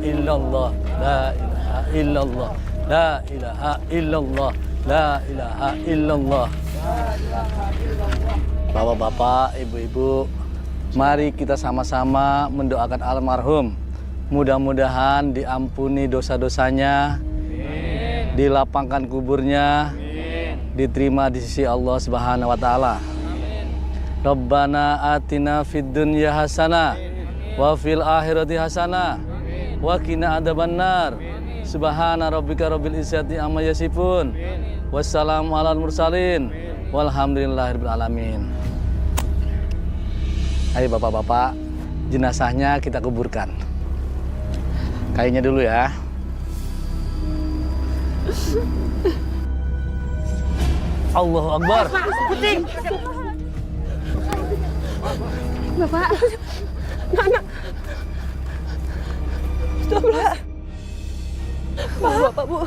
illallah, la ilaha illallah, la ilaha illallah, la ilaha illallah. Bapak-bapak, ibu-ibu, mari kita sama-sama mendoakan almarhum. Mudah-mudahan diampuni dosa-dosanya, dilapangkan kuburnya, diterima di sisi Allah Subhanahu wa taala. Rabbana atina fid dunya hasanah wa fil akhirati hasanah wa qina adzabannar. Subhana rabbika rabbil izzati amma yasifun. Wassalamu alal mursalin. Walhamdulillahirabbil alamin. Ayo bapak-bapak, jenazahnya kita kuburkan. Kayaknya dulu ya. Allahu Akbar. Puting. Bapak. Anak. Astagfirullah. Bapak, Bu.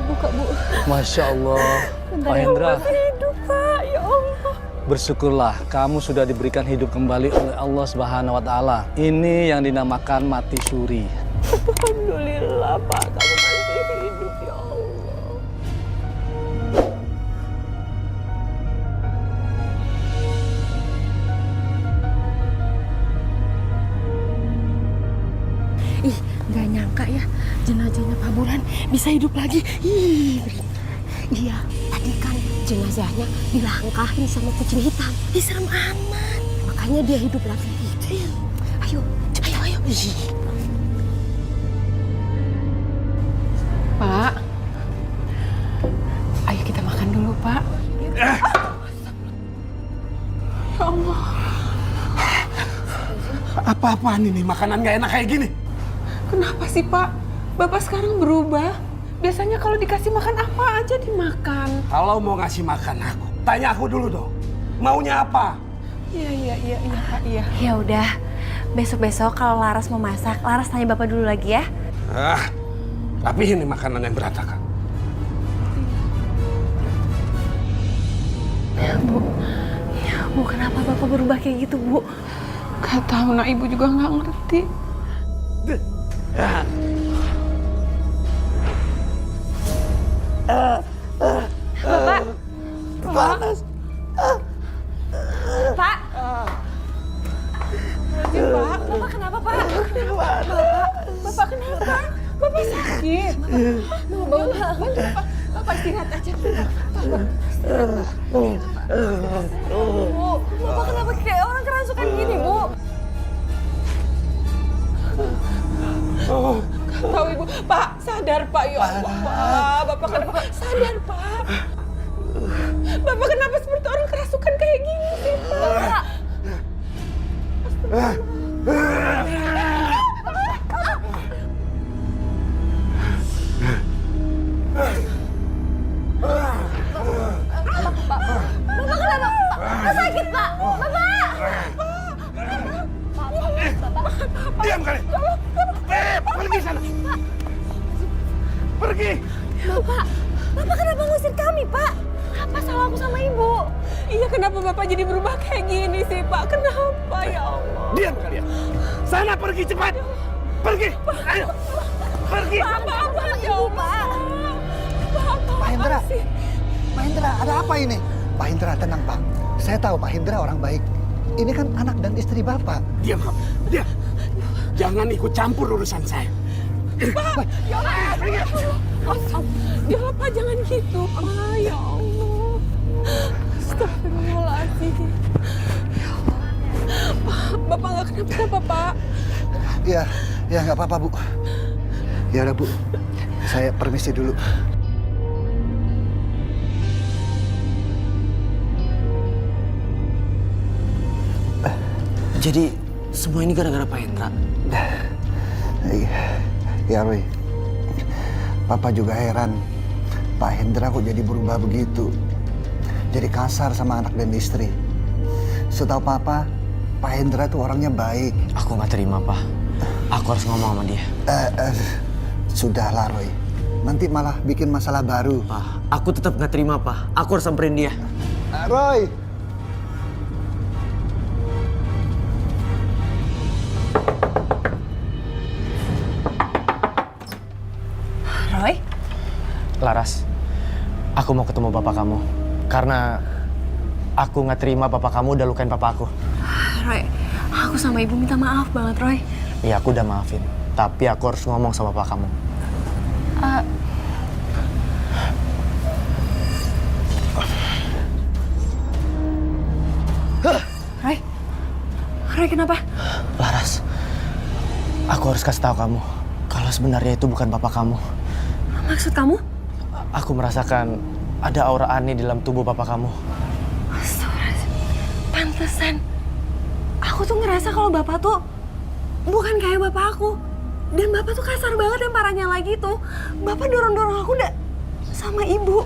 Buka, Bu. Masya Allah. Pak Hendra. Hidup, Pak. Ya Allah. Bersyukurlah kamu sudah diberikan hidup kembali oleh Allah Subhanahu wa taala. Ini yang dinamakan mati suri. Alhamdulillah, Pak. Kamu masih hidup, ya Allah. Ih, nggak nyangka ya jenazahnya Pak Burhan bisa hidup lagi. Iya, tadi kan jenazahnya dilangkahin sama kucing hitam. Serem amat. Makanya dia hidup lagi. Ayo, ayo. Pak, ayo kita makan dulu, Pak. Ya Allah. Apa-apaan ini? Makanan nggak enak kayak gini? Kenapa sih, Pak? Bapak sekarang berubah. Biasanya kalau dikasih makan apa aja dimakan. Kalau mau ngasih makan aku, tanya aku dulu dong. Maunya apa? Iya, Pak, iya. Ya udah, besok-besok kalau Laras mau masak, Laras tanya Bapak dulu lagi ya. Tapi ini makanan yang berantakan. Bu, kenapa Bapak berubah kayak gitu, Bu? Gak tahu, nah Ibu juga nggak ngerti. Bapak? Panas. Pak? Pak, Bapak kenapa, Pak? Bapak kenapa? Bapak sakit. Bapak istirahat aja. Bu, Bapak kenapa kayak orang kerasukan gini, Bu? Gak tahu, Ibu. Pak, sadar, Pak. Ya Allah, Pak. Bapak kenapa? Sadar, Pak. Bapak kenapa seperti orang kerasukan kayak gini sih, Pak? Bapak kenapa? Bapak sakit, Pak. Bapak! Diam kali. Pergi sana. Pergi. Bapak kenapa ngusir kami, Pak? Apa salah aku sama Ibu? Iya, kenapa Bapak jadi berubah kayak gini sih, Pak? Kenapa, ya Allah? Diam kalian. Sana pergi cepat. Pergi. Ayo. Pergi. Bapak, ya Allah. Pak Hendra, Pak Hendra, ada apa ini? Pak Hendra, tenang Pak. Saya tahu Pak Hendra orang baik. Ini kan anak dan istri Bapak. Diam kamu. Diam. Jangan ikut campur urusan saya. Pak, ya Allah. Ya Pak, jangan gitu, Pak. Ya Allah. Astagfirullahaladzim. Ya Allah. Pak, Bapak nggak kenapa-kenapa, Pak. Ya nggak apa-apa Bu. Ya udah Bu, saya permisi dulu. Jadi semua ini gara-gara Pak Hendra? Ya Roy, Papa juga heran. Pak Hendra kok jadi berubah begitu. Jadi kasar sama anak dan istri. Setahu Papa, Pak Hendra tuh orangnya baik. Aku nggak terima, Pak. Aku harus ngomong sama dia. Sudahlah Roy, nanti malah bikin masalah baru. Pak, aku tetap nggak terima, Pak. Aku harus samperin dia. Roy! Laras, aku mau ketemu bapak kamu. Karena aku nggak terima bapak kamu udah lukain papa aku. Roy, aku sama ibu minta maaf banget, Roy. Iya, aku udah maafin. Tapi aku harus ngomong sama bapak kamu. Roy, kenapa? Laras, aku harus kasih tahu kamu kalau sebenarnya itu bukan bapak kamu. Maksud kamu? Aku merasakan ada aura aneh di dalam tubuh bapak kamu. Astagfirullahaladzim. Pantesan. Aku tuh ngerasa kalau bapak tuh bukan kayak bapak aku. Dan bapak tuh kasar banget, yang parahnya lagi tuh bapak dorong-dorong aku udah sama ibu.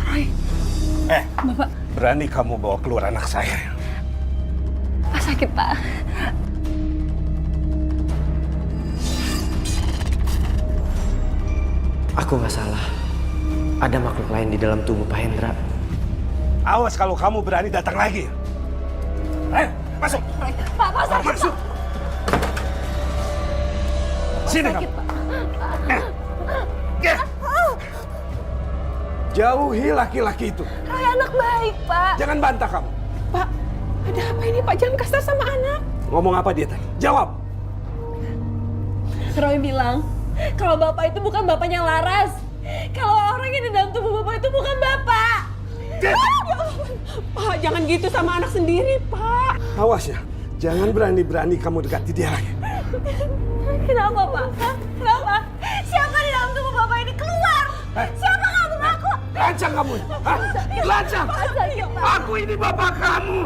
Roy. Bapak. Berani kamu bawa keluar anak saya? Pak sakit, Pak. Aku nggak salah. Ada makhluk lain di dalam tubuh Pak Hendra. Awas kalau kamu berani datang lagi. Masuk. Pak sakit, Masuk. Sini kamu. Jauhi laki-laki itu. Roy anak baik, Pak. Jangan bantah kamu. Pak, ada apa ini, Pak? Jangan kasar sama anak. Ngomong apa dia tadi? Jawab. Roy bilang kalau bapak itu bukan bapaknya Laras. Kalau orang yang di dalam tubuh bapak itu bukan bapak. Pak, jangan gitu sama anak sendiri, Pak. Awas ya. Jangan berani-berani kamu dekati dia lagi. Kenapa, Pak? Hah? Kenapa? Siapa di dalam tubuh bapak ini? Keluar! Siapa kamu? Aku! Lancang kamu. Hah? Lancang. Pak, sakit, Pak. Aku ini bapak kamu.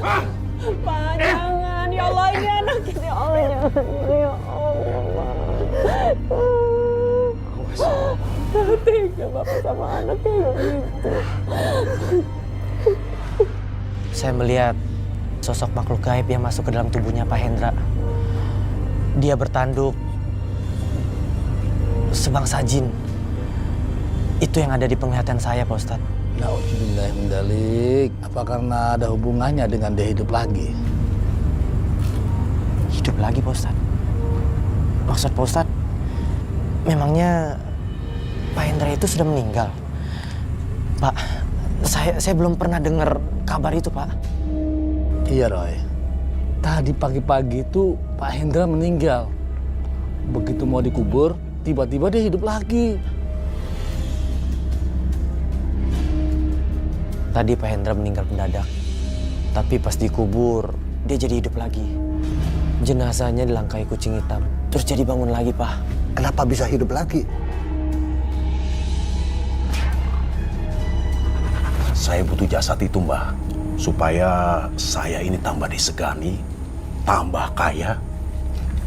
Hah? Pak, jangan. Ya Allah, ini anak kita. Ya Allah, jangan. Ya Allah. Awas. Tega bapak sama anak kayak gitu. Saya melihat sosok makhluk gaib yang masuk ke dalam tubuhnya Pak Hendra. Dia bertanduk sebangsa jin. Itu yang ada di penglihatan saya, Pak Ustadz. Nauzubillah min dzalik. Apa karena ada hubungannya dengan dia hidup lagi? Hidup lagi, Pak Ustadz? Maksud Pak Ustadz, memangnya Pak Hendra itu sudah meninggal? Pak, saya belum pernah dengar kabar itu, Pak. Iya, Roy. Tadi pagi-pagi itu Pak Hendra meninggal. Begitu mau dikubur, tiba-tiba dia hidup lagi. Tadi Pak Hendra meninggal mendadak. Tapi pas dikubur, dia jadi hidup lagi. Jenazahnya dilangkai kucing hitam. Terus jadi bangun lagi, Pak. Kenapa bisa hidup lagi? Saya butuh jasad itu, Mbah. Supaya saya ini tambah disegani, tambah kaya,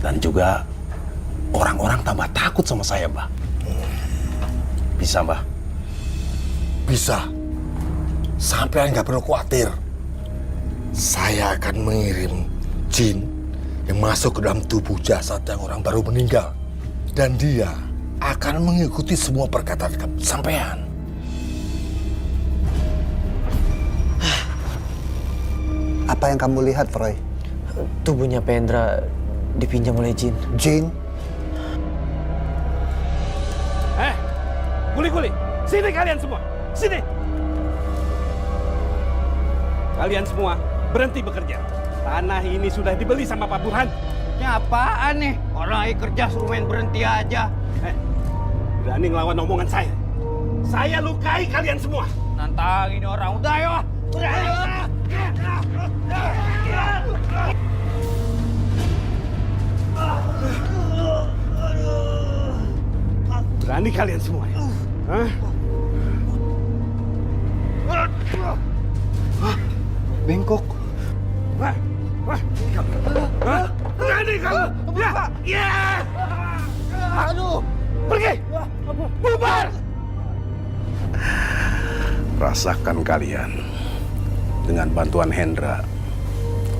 dan juga orang-orang tambah takut sama saya, Mbah. Bisa, Mbah? Bisa. Sampai nggak perlu khawatir. Saya akan mengirim jin yang masuk ke dalam tubuh jasad yang orang baru meninggal. Dan dia akan mengikuti semua perkataan sampean. Apa yang kamu lihat, Roy? Tubuhnya Pak Hendra dipinjam oleh jin. Jin? Guli-guli. Sini kalian semua. Sini. Kalian semua berhenti bekerja. Tanah ini sudah dibeli sama Pak Burhan. Ya apaan nih? Orang lagi kerja suruh main berhenti aja. Berani ngelawan omongan saya. Saya lukai kalian semua. Nantangin orang. Udah ayo. Udah ayo. Berani kalian semua ya? Hah? Bengkok. Berani kamu? Ya! Aduh! Pergi! Bubar! Rasakan kalian. Dengan bantuan Hendra,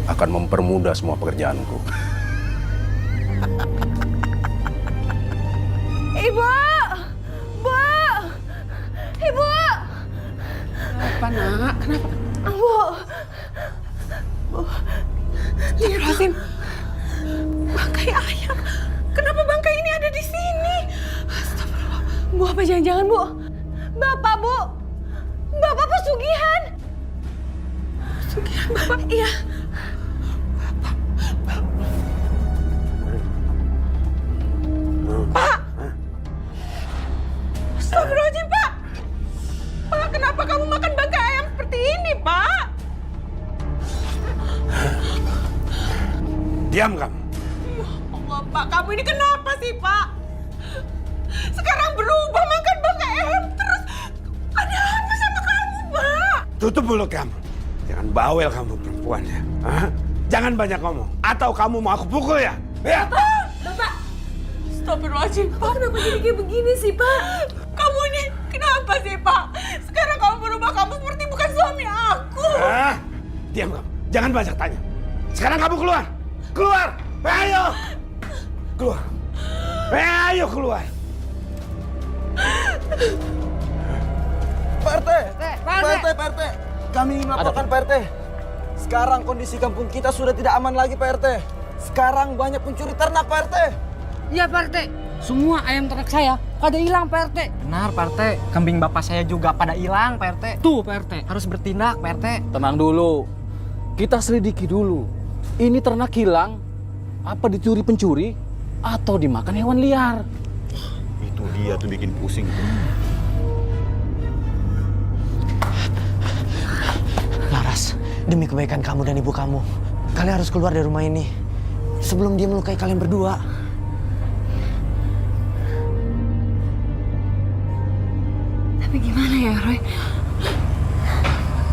akan mempermudah semua pekerjaanku. Ibu! Bu! Ibu! Apa, Nak? Kenapa? Bu! Astagfirullahaladzim. Bangkai ayam. Kenapa bangkai ini ada di sini? Astagfirullah. Apa jangan-jangan, Bu? Bapak, Bu! Bapak pesugihan! Pesugihan, Bapak? Iya. Pak! Astagfirullahaladzim, Pak! Pak, kenapa kamu makan bangkai ayam seperti ini, Pak? Diam kamu. Ya Allah, Pak, kamu ini kenapa sih, Pak? Sekarang berubah makan bangkai ayam terus. Ada apa sama kamu, Pak? Tutup mulut kamu. Jangan bawel kamu perempuan ya. Hah? Jangan banyak ngomong. Atau kamu mau aku pukul ya? Ya. Bapak! Astagfirullahaladzim, Pak. Kenapa jadi kayak begini sih, Pak? Kamu ini kenapa sih, Pak? Sekarang kamu berubah, kamu seperti bukan suami aku. Ah, diam kamu. Jangan banyak tanya. Sekarang kamu keluar. Keluar. Ayo. Keluar. Ayo keluar. Pak RT! Pak RT! Kami ingin melaporkan Pak RT. Sekarang kondisi kampung kita sudah tidak aman lagi Pak RT. Sekarang banyak pencuri ternak Pak RT. Iya Pak RT, semua ayam ternak saya pada hilang Pak RT. Benar Pak RT, kambing bapak saya juga pada hilang Pak RT. Tuh Pak RT. Harus bertindak Pak RT. Tenang dulu. Kita selidiki dulu. Ini ternak hilang, apa dicuri pencuri, atau dimakan hewan liar? Itu dia tuh bikin pusing. Laras, demi kebaikan kamu dan ibu kamu, kalian harus keluar dari rumah ini sebelum dia melukai kalian berdua. Tapi gimana ya, Roy?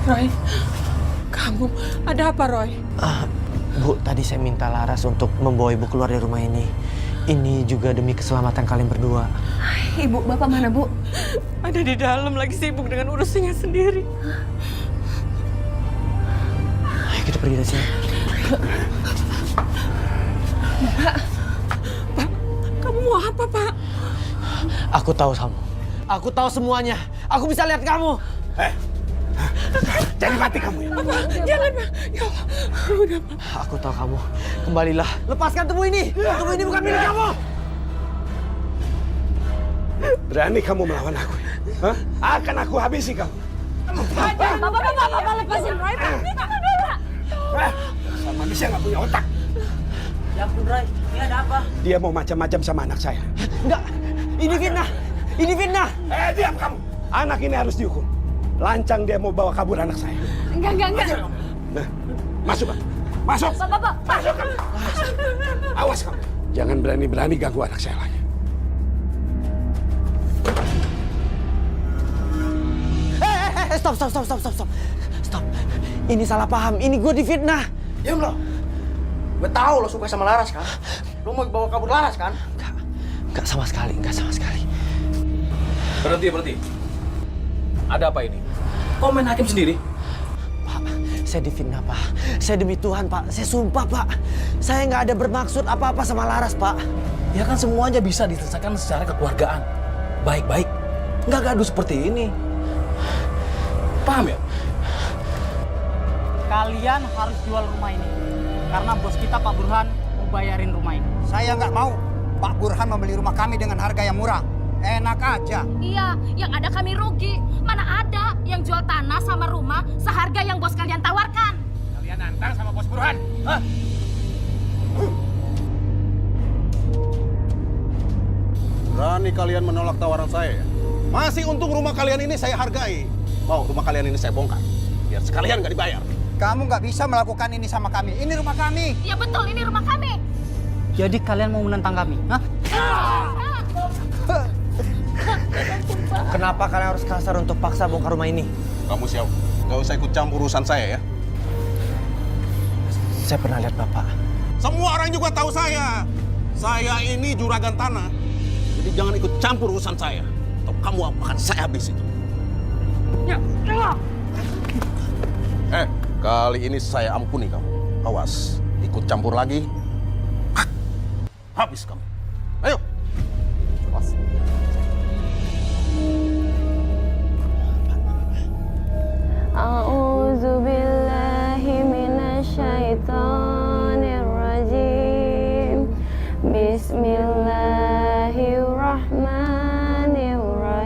Roy, kamu ada apa, Roy? Bu, tadi saya minta Laras untuk membawa ibu keluar dari rumah ini. Ini juga demi keselamatan kalian berdua. Ibu, Bapak mana, Bu? Ada di dalam, lagi sibuk dengan urusannya sendiri. Ayo kita pergi dari sini. Pak, kamu mau apa, Pak? Aku tahu kamu. Aku tahu semuanya. Aku bisa lihat kamu. Jangan mati kamu ya. Apa? Jangan, Pak. Ya Allah, udah, Pak. Aku tahu kamu. Kembalilah. Lepaskan tubuh ini. Tubuh ini bukan milik kamu. Berani kamu melawan aku? Hah? Akan aku habisi kamu. Bapak lepasin Roy, Pak. Dasar manusia nggak punya otak. Ya ampun Roy, ini ada apa? Dia mau macam-macam sama anak saya. Enggak. Ini fitnah. Ini fitnah. Diam kamu. Anak ini harus dihukum. Lancang dia mau bawa kabur anak saya. Enggak. Nah, masuk, Pak. Masuk. Bapak. Masuk kamu. Awas kamu. Jangan berani-berani ganggu anak saya lagi. Stop. Stop. Ini salah paham. Ini gue difitnah. Diam lo. Gue tahu lo suka sama Laras kan? Lo mau bawa kabur Laras kan? Enggak sama sekali. Berhenti. Ada apa ini? Kau main hakim sendiri? Pak, saya difitnah, Pak. Saya demi Tuhan, Pak. Saya sumpah, Pak. Saya nggak ada bermaksud apa-apa sama Laras, Pak. Ya kan semuanya bisa diselesaikan secara kekeluargaan. Baik-baik. Nggak gaduh seperti ini. Paham ya? Kalian harus jual rumah ini. Karena bos kita Pak Burhan mau bayarin rumah ini. Saya nggak mau Pak Burhan membeli rumah kami dengan harga yang murah. Enak aja. Iya, yang ada kami rugi. Mana ada yang jual tanah sama rumah seharga yang bos kalian tawarkan. Kalian nantang sama bos Burhan. Hah? Berani kalian menolak tawaran saya ya? Masih untung rumah kalian ini saya hargai. Mau rumah kalian ini saya bongkar. Biar sekalian nggak dibayar. Kamu nggak bisa melakukan ini sama kami. Ini rumah kami. Iya betul, ini rumah kami. Jadi kalian mau menentang kami? Hah? Kenapa kalian harus kasar untuk paksa bongkar rumah ini? Kamu siapa? Nggak usah ikut campur urusan saya ya. Saya pernah lihat Bapak. Semua orang juga tahu saya. Saya ini juragan tanah. Jadi jangan ikut campur urusan saya. Atau kamu akan saya habisi. Kali ini saya ampuni kamu. Awas, ikut campur lagi. Habis kamu. Ayo. Awas. A'udzu billahi minasyaitonir rajim. Bismillahirrahmanirrahim.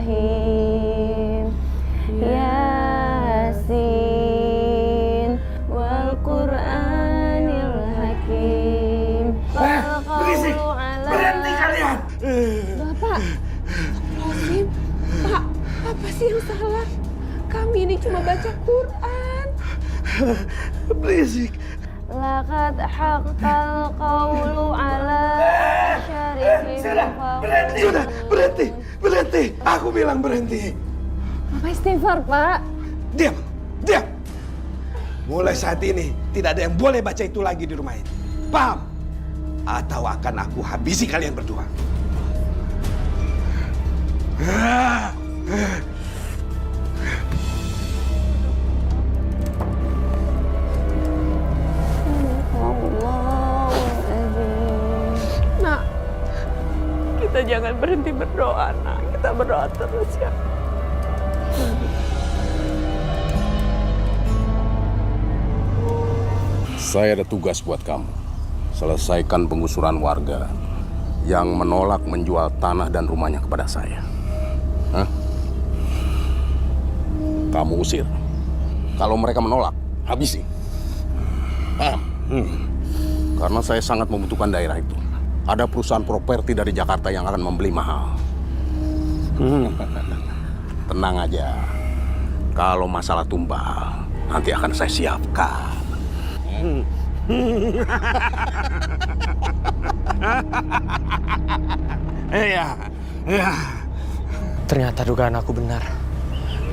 Bapak, Lazim, Pak, apa sih yang salah? Kami ini cuma baca Quran. Berisik. Laqad haqqal qawlu ala syarihim Sudah, berhenti. Aku bilang berhenti. Bapak istighfar, Pak. Diam. Mulai saat ini tidak ada yang boleh baca itu lagi di rumah ini. Paham? Atau akan aku habisi kalian berdua. Nak, kita jangan berhenti berdoa, nak. Kita berdoa terus ya. Saya ada tugas buat kamu. Selesaikan penggusuran warga yang menolak menjual tanah dan rumahnya kepada saya. Hah? Kamu usir. Kalau mereka menolak, habisi. Paham? Karena saya sangat membutuhkan daerah itu. Ada perusahaan properti dari Jakarta yang akan membeli mahal. Tenang aja. Kalau masalah tumbal, nanti akan saya siapkan. Iya. Ternyata dugaan aku benar.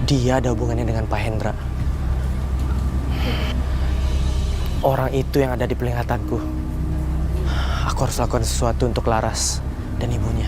Dia ada hubungannya dengan Pak Hendra. Orang itu yang ada di penglihatanku. Aku harus lakukan sesuatu untuk Laras dan ibunya.